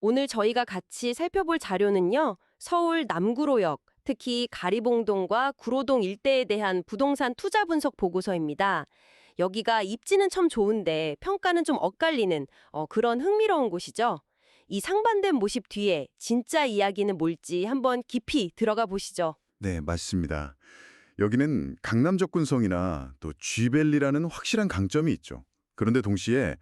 오늘 저희가 같이 살펴볼 자료는요, 서울 남구로역, 특히 가리봉동과 구로동 일대에 대한 부동산 투자 분석 보고서입니다. 여기가 입지는 참 좋은데 평가는 좀 엇갈리는 그런 흥미로운 곳이죠. 이 상반된 모습 뒤에 진짜 이야기는 뭘지 한번 깊이 들어가 보시죠. 네, 맞습니다. 여기는 강남 접근성이나 또 쥐밸리라는 확실한 강점이 있죠. 그런데 동시에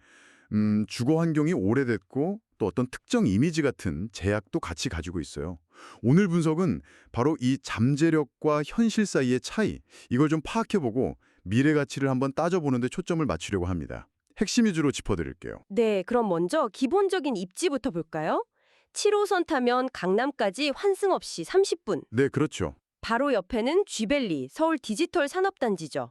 주거 환경이 오래됐고 또 어떤 특정 이미지 같은 제약도 같이 가지고 있어요. 오늘 분석은 바로 이 잠재력과 현실 사이의 차이, 이걸 좀 파악해보고 미래 가치를 한번 따져보는 데 초점을 맞추려고 합니다. 핵심 위주로 짚어드릴게요. 네, 그럼 먼저 기본적인 입지부터 볼까요? 7호선 타면 강남까지 환승 없이 30분. 네, 그렇죠. 바로 옆에는 쥐밸리, 서울 디지털 산업단지죠.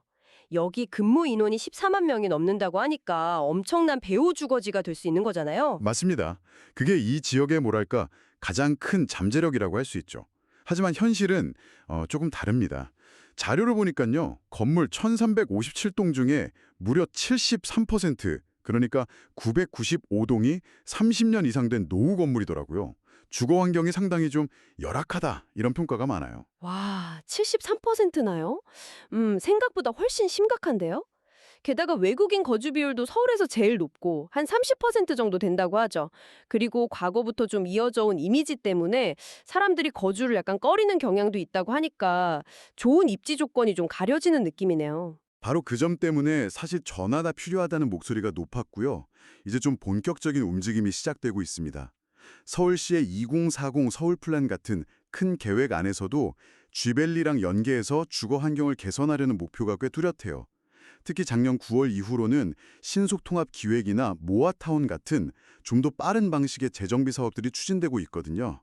여기 근무 인원이 14만 명이 넘는다고 하니까 엄청난 배후 주거지가 될 수 있는 거잖아요. 맞습니다. 그게 이 지역의 뭐랄까 가장 큰 잠재력이라고 할 수 있죠. 하지만 현실은 조금 다릅니다. 자료를 보니까요. 건물 1357동 중에 무려 73%, 그러니까 995동이 30년 이상 된 노후 건물이더라고요. 주거 환경이 상당히 좀 열악하다 이런 평가가 많아요. 와, 73%나요? 생각보다 훨씬 심각한데요? 게다가 외국인 거주 비율도 서울에서 제일 높고 한 30% 정도 된다고 하죠. 그리고 과거부터 좀 이어져 온 이미지 때문에 사람들이 거주를 약간 꺼리는 경향도 있다고 하니까 좋은 입지 조건이 좀 가려지는 느낌이네요. 바로 그 점 때문에 사실 전화가 필요하다는 목소리가 높았고요. 이제 좀 본격적인 움직임이 시작되고 있습니다. 서울시의 2040 서울 플랜 같은 큰 계획 안에서도 쥐밸리랑 연계해서 주거 환경을 개선하려는 목표가 꽤 뚜렷해요. 특히 작년 9월 이후로는 신속통합 기획이나 모아타운 같은 좀 더 빠른 방식의 재정비 사업들이 추진되고 있거든요.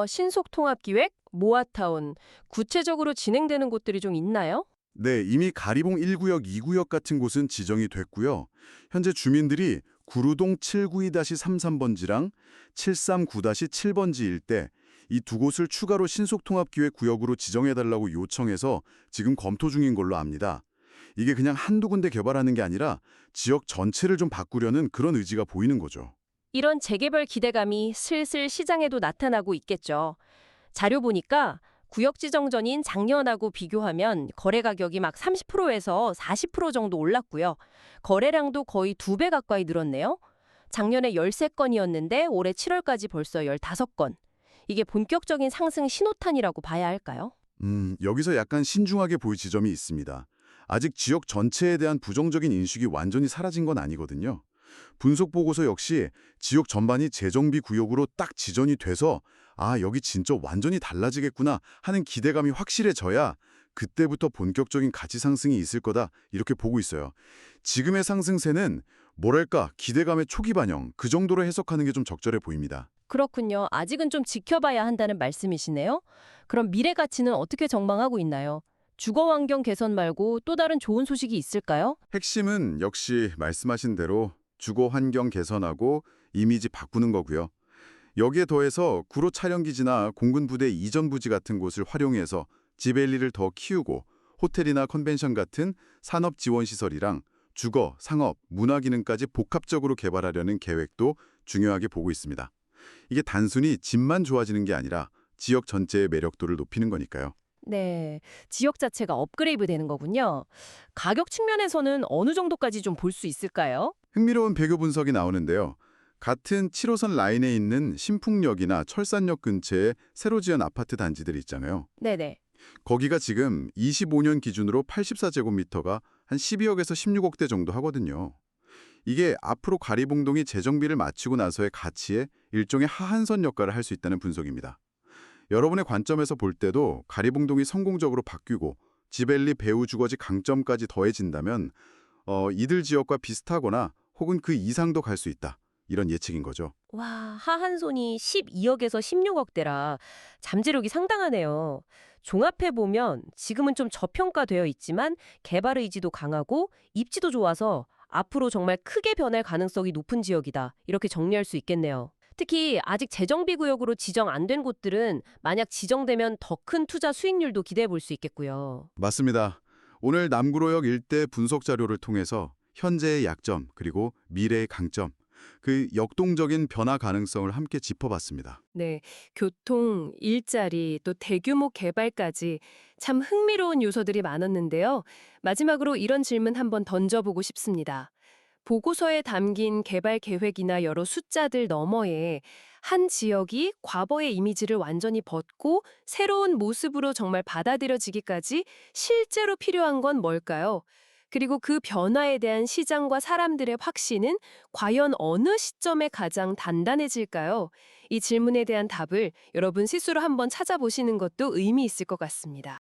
신속통합기획, 모아타운, 구체적으로 진행되는 곳들이 좀 있나요? 네, 이미 가리봉 1구역, 2구역 같은 곳은 지정이 됐고요. 현재 주민들이 구루동 792-33번지랑 739-7번지 일대 이 두 곳을 추가로 신속통합기획 구역으로 지정해달라고 요청해서 지금 검토 중인 걸로 압니다. 이게 그냥 한두 군데 개발하는 게 아니라 지역 전체를 좀 바꾸려는 그런 의지가 보이는 거죠. 이런 재개발 기대감이 슬슬 시장에도 나타나고 있겠죠. 자료 보니까 구역 지정 전인 작년하고 비교하면 거래 가격이 막 30%에서 40% 정도 올랐고요. 거래량도 거의 2배 가까이 늘었네요. 작년에 13건이었는데 올해 7월까지 벌써 15건. 이게 본격적인 상승 신호탄이라고 봐야 할까요? 여기서 약간 신중하게 보일 지점이 있습니다. 아직 지역 전체에 대한 부정적인 인식이 완전히 사라진 건 아니거든요. 분석 보고서 역시 지역 전반이 재정비 구역으로 딱 지정이 돼서 여기 진짜 완전히 달라지겠구나 하는 기대감이 확실해져야 그때부터 본격적인 가치 상승이 있을 거다 이렇게 보고 있어요. 지금의 상승세는 뭐랄까 기대감의 초기 반영 그 정도로 해석하는 게 좀 적절해 보입니다. 그렇군요. 아직은 좀 지켜봐야 한다는 말씀이시네요. 그럼 미래 가치는 어떻게 전망하고 있나요? 주거 환경 개선 말고 또 다른 좋은 소식이 있을까요? 핵심은 역시 말씀하신 대로 주거 환경 개선하고 이미지 바꾸는 거고요. 여기에 더해서 구로 촬영기지나 공군부대 이전 부지 같은 곳을 활용해서 지벨리를 더 키우고 호텔이나 컨벤션 같은 산업 지원 시설이랑 주거, 상업, 문화 기능까지 복합적으로 개발하려는 계획도 중요하게 보고 있습니다. 이게 단순히 집만 좋아지는 게 아니라 지역 전체의 매력도를 높이는 거니까요. 네, 지역 자체가 업그레이드 되는 거군요. 가격 측면에서는 어느 정도까지 좀 볼 수 있을까요? 흥미로운 배교 분석이 나오는데요. 같은 7호선 라인에 있는 신풍역이나 철산역 근처에 새로 지은 아파트 단지들 있잖아요. 네네. 거기가 지금 25년 기준으로 84제곱미터가 한 12억에서 16억대 정도 하거든요. 이게 앞으로 가리봉동이 재정비를 마치고 나서의 가치에 일종의 하한선 역할을 할 수 있다는 분석입니다. 여러분의 관점에서 볼 때도 가리봉동이 성공적으로 바뀌고 지벨리 배후 주거지 강점까지 더해진다면 이들 지역과 비슷하거나 혹은 그 이상도 갈 수 있다. 이런 예측인 거죠. 와, 하한손이 12억에서 16억대라 잠재력이 상당하네요. 종합해보면 지금은 좀 저평가되어 있지만 개발 의지도 강하고 입지도 좋아서 앞으로 정말 크게 변할 가능성이 높은 지역이다. 이렇게 정리할 수 있겠네요. 특히 아직 재정비 구역으로 지정 안 된 곳들은 만약 지정되면 더 큰 투자 수익률도 기대해 볼 수 있겠고요. 맞습니다. 오늘 남구로역 일대 분석 자료를 통해서 현재의 약점 그리고 미래의 강점 그 역동적인 변화 가능성을 함께 짚어봤습니다. 네, 교통, 일자리, 또 대규모 개발까지 참 흥미로운 요소들이 많았는데요. 마지막으로 이런 질문 한번 던져보고 싶습니다. 보고서에 담긴 개발 계획이나 여러 숫자들 너머에 한 지역이 과거의 이미지를 완전히 벗고 새로운 모습으로 정말 받아들여지기까지 실제로 필요한 건 뭘까요? 그리고 그 변화에 대한 시장과 사람들의 확신은 과연 어느 시점에 가장 단단해질까요? 이 질문에 대한 답을 여러분 스스로 한번 찾아보시는 것도 의미 있을 것 같습니다.